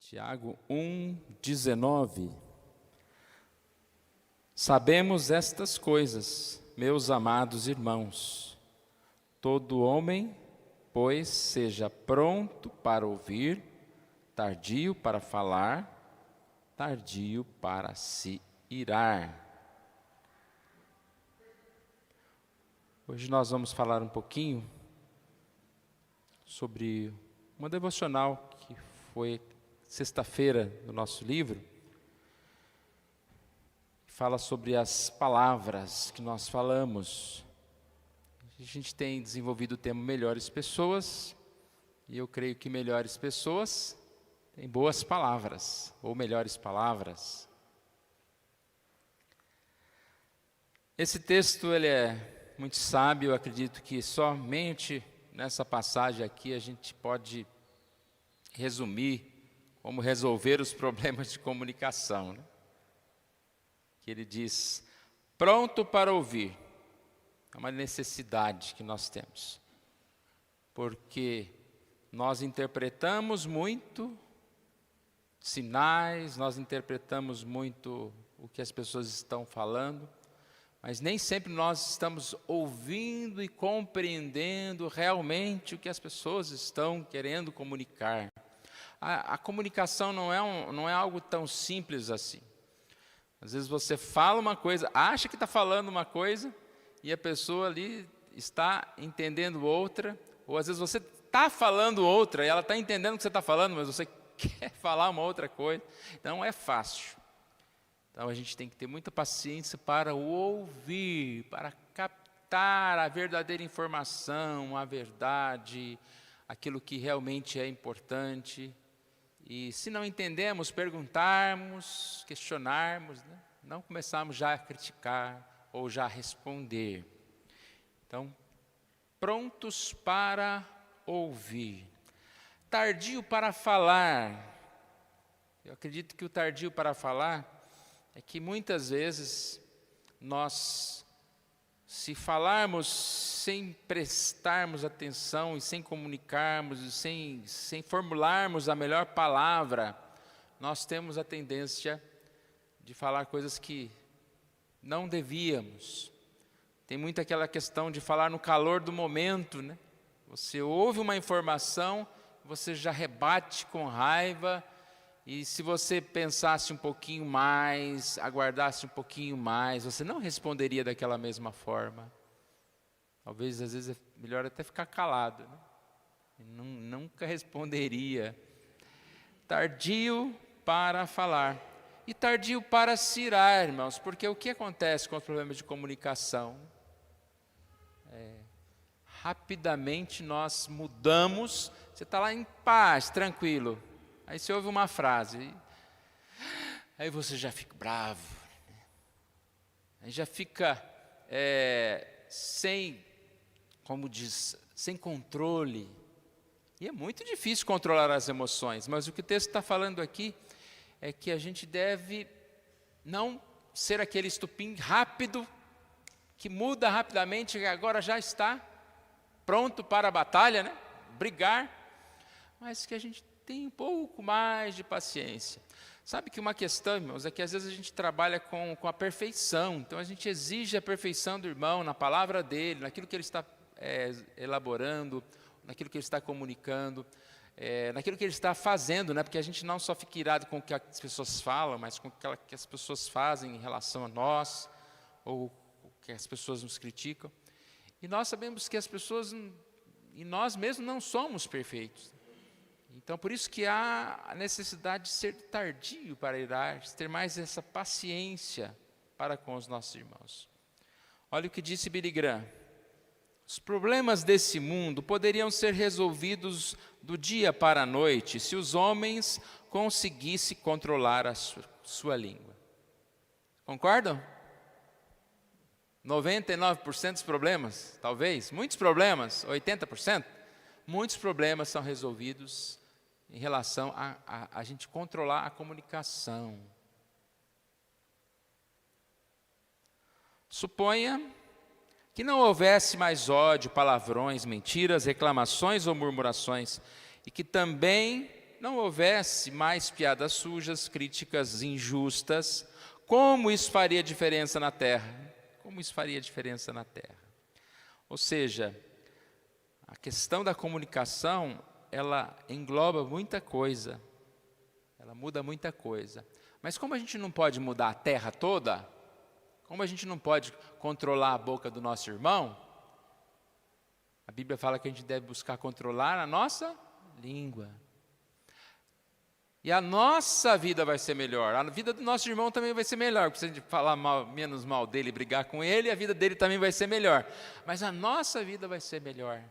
Tiago 1:19. Sabemos estas coisas, meus amados irmãos. Todo homem, pois, seja pronto para ouvir, tardio para falar, tardio para se irar. Hoje nós vamos falar um pouquinho sobre uma devocional que foi sexta-feira do nosso livro. Fala sobre as palavras que nós falamos. A gente tem desenvolvido o tema melhores pessoas, e eu creio que melhores pessoas têm boas palavras, ou melhores palavras. Esse texto ele é muito sábio. Eu acredito que somente nessa passagem aqui a gente pode resumir como resolver os problemas de comunicação, né? Que ele diz, pronto para ouvir. É uma necessidade que nós temos, porque nós interpretamos muito sinais, nós interpretamos muito o que as pessoas estão falando, mas nem sempre nós estamos ouvindo e compreendendo realmente o que as pessoas estão querendo comunicar. A comunicação não é algo tão simples assim. Às vezes você fala uma coisa, acha que está falando uma coisa, e a pessoa ali está entendendo outra, ou às vezes você está falando outra, e ela está entendendo o que você está falando, mas você quer falar uma outra coisa. Então não é fácil. Então a gente tem que ter muita paciência para ouvir, para captar a verdadeira informação, a verdade, aquilo que realmente é importante. E se não entendemos, perguntarmos, questionarmos, né? Não começarmos já a criticar ou já a responder. Então, prontos para ouvir. Tardio para falar. Eu acredito que o tardio para falar é que muitas vezes nós, se falarmos sem prestarmos atenção e sem comunicarmos, e sem formularmos a melhor palavra, nós temos a tendência de falar coisas que não devíamos. Tem muito aquela questão de falar no calor do momento, né? Você ouve uma informação, você já rebate com raiva, e se você pensasse um pouquinho mais, aguardasse um pouquinho mais, você não responderia daquela mesma forma. Talvez, às vezes, é melhor até ficar calado, né? Nunca responderia. Tardio para falar. E tardio para se irar, irmãos, porque o que acontece com os problemas de comunicação? Rapidamente nós mudamos. Você está lá em paz, tranquilo. Aí você ouve uma frase, aí você já fica bravo, né? Aí já fica sem controle. E é muito difícil controlar as emoções, mas o que o texto está falando aqui é que a gente deve não ser aquele estupim rápido, que muda rapidamente, que agora já está pronto para a batalha, né? Brigar, mas que a gente tem um pouco mais de paciência. Sabe que uma questão, irmãos, é que às vezes a gente trabalha com a perfeição. Então a gente exige a perfeição do irmão na palavra dele, naquilo que ele está elaborando, naquilo que ele está comunicando, naquilo que ele está fazendo, né? Porque a gente não só fica irado com o que as pessoas falam, mas com o que as pessoas fazem em relação a nós, ou o que as pessoas nos criticam. E nós sabemos que as pessoas, e nós mesmos não somos perfeitos. Então, por isso que há a necessidade de ser tardio para irar, de ter mais essa paciência para com os nossos irmãos. Olha o que disse Billy Graham. Os problemas desse mundo poderiam ser resolvidos do dia para a noite se os homens conseguissem controlar a sua língua. Concordam? 99% dos problemas, talvez, muitos problemas, 80%, muitos problemas são resolvidos em relação a gente controlar a comunicação. Suponha que não houvesse mais ódio, palavrões, mentiras, reclamações ou murmurações, e que também não houvesse mais piadas sujas, críticas injustas, como isso faria diferença na terra? Como isso faria diferença na terra? Ou seja, a questão da comunicação, ela engloba muita coisa, ela muda muita coisa. Mas como a gente não pode mudar a terra toda, como a gente não pode controlar a boca do nosso irmão, a Bíblia fala que a gente deve buscar controlar a nossa língua. E a nossa vida vai ser melhor, a vida do nosso irmão também vai ser melhor, porque se a gente falar menos mal dele, brigar com ele, a vida dele também vai ser melhor. Mas a nossa vida vai ser melhor,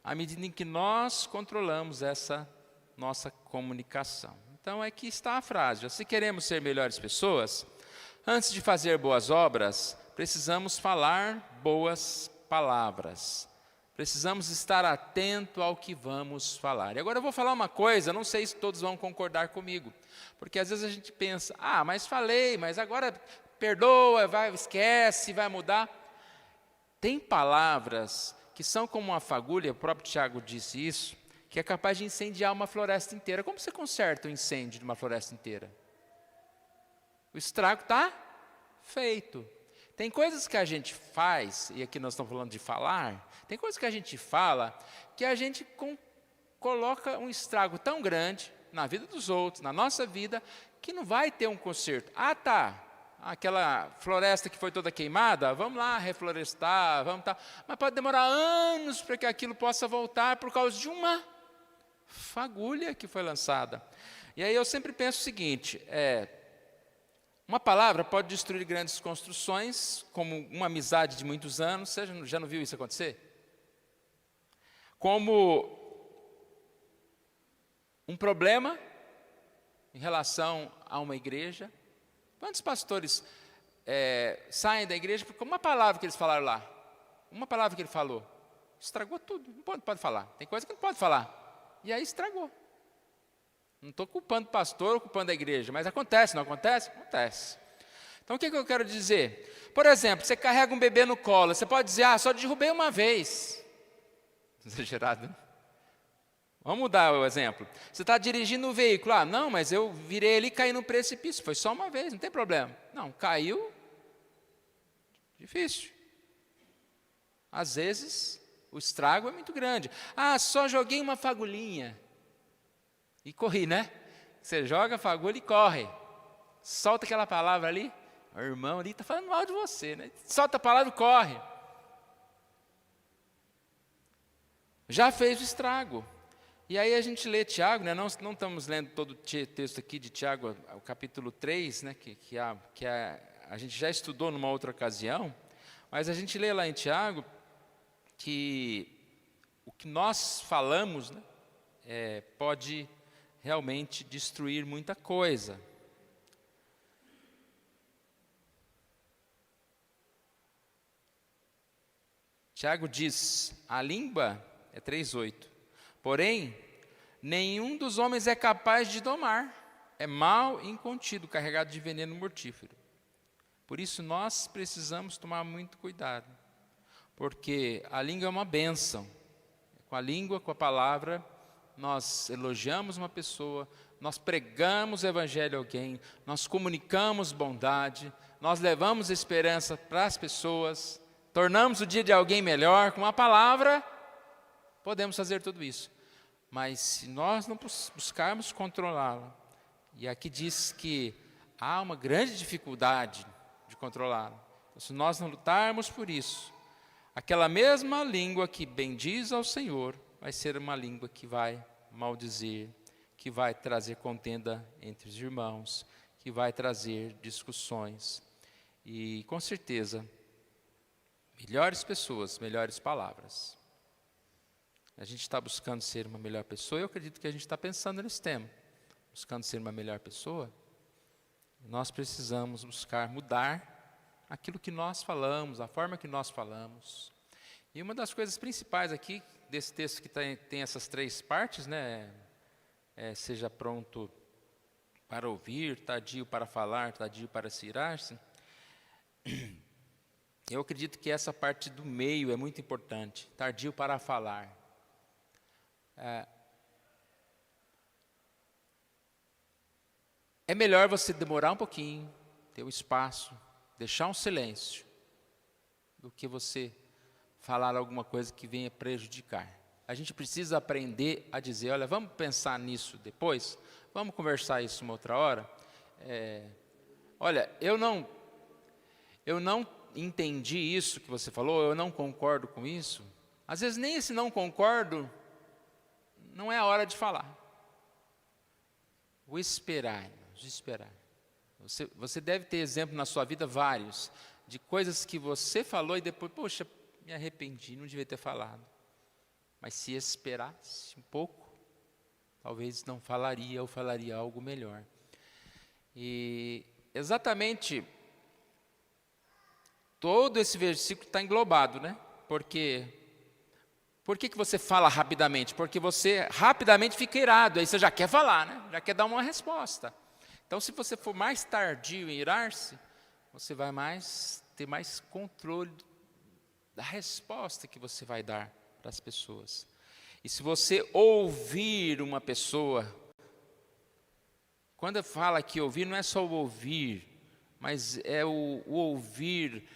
à medida em que nós controlamos essa nossa comunicação. Então, aqui está a frase: se queremos ser melhores pessoas, antes de fazer boas obras, precisamos falar boas palavras. Precisamos estar atento ao que vamos falar. E agora eu vou falar uma coisa, não sei se todos vão concordar comigo, porque às vezes a gente pensa, mas falei, mas agora perdoa, esquece, vai mudar. Tem palavras que são como uma fagulha, o próprio Tiago disse isso, que é capaz de incendiar uma floresta inteira. Como você conserta o incêndio de uma floresta inteira? O estrago está feito. Tem coisas que a gente faz, e aqui nós estamos falando de falar, tem coisas que a gente fala, que a gente coloca um estrago tão grande na vida dos outros, na nossa vida, que não vai ter um conserto. Aquela floresta que foi toda queimada, vamos lá reflorestar, mas pode demorar anos para que aquilo possa voltar por causa de uma fagulha que foi lançada. E aí eu sempre penso o seguinte, uma palavra pode destruir grandes construções, como uma amizade de muitos anos. Você já não viu isso acontecer? Como um problema em relação a uma igreja. Quantos pastores saem da igreja porque uma palavra que eles falaram lá, uma palavra que ele falou, estragou tudo. Não pode falar. Tem coisa que não pode falar. E aí estragou. Não estou culpando o pastor ou culpando a igreja, mas acontece, não acontece? Acontece. Então, o que eu quero dizer? Por exemplo, você carrega um bebê no colo, você pode dizer, só derrubei uma vez. Exagerado, né? Vamos mudar o exemplo. Você está dirigindo o veículo, não, mas eu virei ele e caí no precipício, foi só uma vez, não tem problema. Não, caiu, difícil. Às vezes, o estrago é muito grande. Só joguei uma fagulhinha. E corri, né? Você joga a fagulha e corre. Solta aquela palavra ali. O irmão ali está falando mal de você, né? Solta a palavra e corre. Já fez o estrago. E aí a gente lê Tiago, né? Não estamos lendo todo o texto aqui de Tiago, o capítulo 3, né? que a gente já estudou numa outra ocasião, mas a gente lê lá em Tiago que o que nós falamos, né, pode realmente destruir muita coisa. Tiago diz, a língua é 3:8, porém, nenhum dos homens é capaz de domar, é mau e incontido, carregado de veneno mortífero. Por isso nós precisamos tomar muito cuidado, porque a língua é uma bênção. Com a língua, com a palavra, nós elogiamos uma pessoa, nós pregamos o evangelho a alguém, nós comunicamos bondade, nós levamos esperança para as pessoas, tornamos o dia de alguém melhor. Com a palavra, podemos fazer tudo isso. Mas se nós não buscarmos controlá-la, e aqui diz que há uma grande dificuldade de controlá-la, então, se nós não lutarmos por isso, aquela mesma língua que bendiz ao Senhor, vai ser uma língua que vai maldizer, que vai trazer contenda entre os irmãos, que vai trazer discussões. E, com certeza, melhores pessoas, melhores palavras. A gente está buscando ser uma melhor pessoa, eu acredito que a gente está pensando nesse tema. Buscando ser uma melhor pessoa, nós precisamos buscar mudar aquilo que nós falamos, a forma que nós falamos. E uma das coisas principais aqui, desse texto que tem essas 3 partes, né? Seja pronto para ouvir, tardio para falar, tardio para se irar-se. Eu acredito que essa parte do meio é muito importante, tardio para falar. é melhor você demorar um pouquinho, ter um espaço, deixar um silêncio, do que você falar alguma coisa que venha prejudicar. A gente precisa aprender a dizer, olha, vamos pensar nisso depois, vamos conversar isso uma outra hora. Olha, eu não entendi isso que você falou, eu não concordo com isso. Às vezes nem esse não concordo, não é a hora de falar. O esperar, irmãos, esperar. Você deve ter exemplo na sua vida vários, de coisas que você falou e depois, poxa, me arrependi, não devia ter falado. Mas se esperasse um pouco, talvez não falaria ou falaria algo melhor. E exatamente todo esse versículo está englobado, né? Por que você fala rapidamente? Porque você rapidamente fica irado, aí você já quer falar, né? Já quer dar uma resposta. Então, se você for mais tardio em irar-se, você vai ter mais controle da resposta que você vai dar para as pessoas. E se você ouvir uma pessoa, quando eu falo aqui ouvir, não é só o ouvir, mas é o ouvir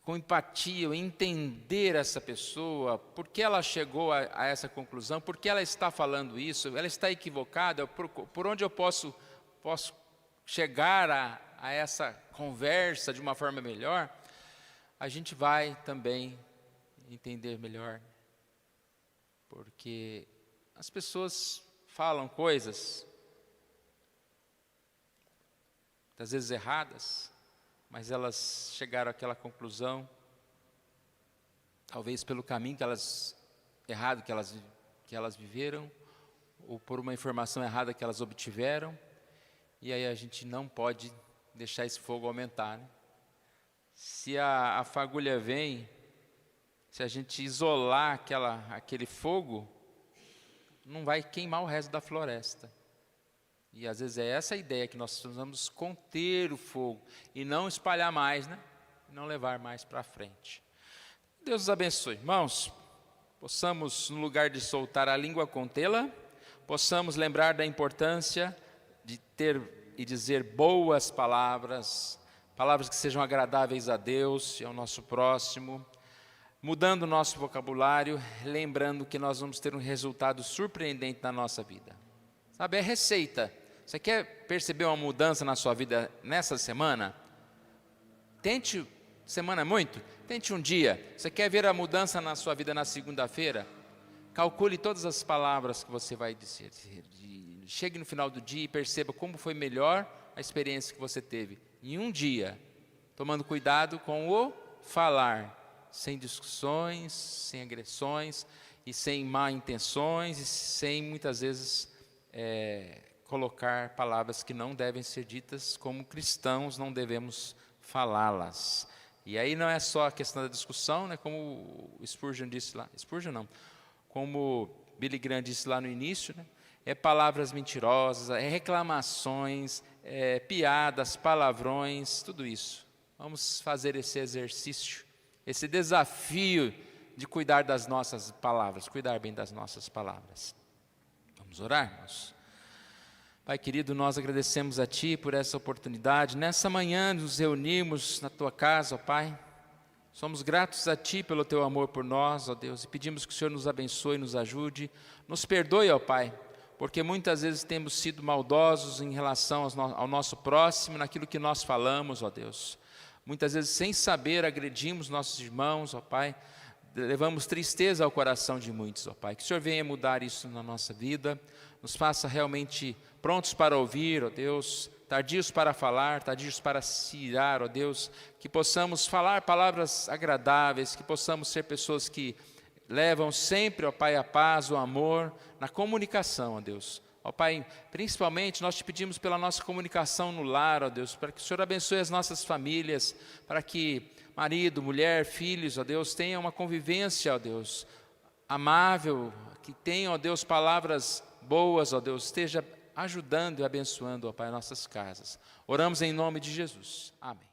com empatia, entender essa pessoa, por que ela chegou a essa conclusão, por que ela está falando isso, ela está equivocada, por onde eu posso chegar a essa conversa de uma forma melhor, a gente vai também entender melhor. Porque as pessoas falam coisas, às vezes erradas, mas elas chegaram àquela conclusão, talvez pelo caminho errado que elas viveram, ou por uma informação errada que elas obtiveram, e aí a gente não pode deixar esse fogo aumentar, né? Se a fagulha vem, se a gente isolar aquele fogo, não vai queimar o resto da floresta. E às vezes é essa a ideia, que nós precisamos conter o fogo e não espalhar mais, né? Não levar mais para frente. Deus os abençoe. Irmãos, possamos, no lugar de soltar a língua, contê-la, possamos lembrar da importância de ter e dizer boas palavras, palavras que sejam agradáveis a Deus e ao nosso próximo, mudando o nosso vocabulário, lembrando que nós vamos ter um resultado surpreendente na nossa vida. Sabe, é receita. Você quer perceber uma mudança na sua vida nessa semana? Semana é muito? Tente um dia. Você quer ver a mudança na sua vida na segunda-feira? Calcule todas as palavras que você vai dizer. Chegue no final do dia e perceba como foi melhor a experiência que você teve. Em um dia, tomando cuidado com o falar, sem discussões, sem agressões, e sem má intenções, e sem muitas vezes colocar palavras que não devem ser ditas. Como cristãos não devemos falá-las. E aí não é só a questão da discussão, né, como o Spurgeon disse lá, como Billy Graham disse lá no início, né, é palavras mentirosas, é reclamações, piadas, palavrões, tudo isso. Vamos fazer esse exercício, esse desafio de cuidar das nossas palavras, cuidar bem das nossas palavras. Vamos orar, irmãos? Pai querido, nós agradecemos a Ti por essa oportunidade. Nessa manhã nos reunimos na Tua casa, ó Pai. Somos gratos a Ti pelo Teu amor por nós, ó Deus, e pedimos que o Senhor nos abençoe, nos ajude. Nos perdoe, ó Pai, porque muitas vezes temos sido maldosos em relação ao nosso próximo, naquilo que nós falamos, ó Deus. Muitas vezes, sem saber, agredimos nossos irmãos, ó Pai. Levamos tristeza ao coração de muitos, ó Pai. Que o Senhor venha mudar isso na nossa vida, nos faça realmente prontos para ouvir, ó Deus, tardios para falar, tardios para se irar, ó Deus, que possamos falar palavras agradáveis, que possamos ser pessoas que levam sempre, ó Pai, a paz, o amor, na comunicação, ó Deus. Ó Pai, principalmente nós te pedimos pela nossa comunicação no lar, ó Deus, para que o Senhor abençoe as nossas famílias, para que marido, mulher, filhos, ó Deus, tenham uma convivência, ó Deus, amável, que tenham, ó Deus, palavras boas, ó Deus, esteja ajudando e abençoando, ó Pai, nossas casas. Oramos em nome de Jesus. Amém.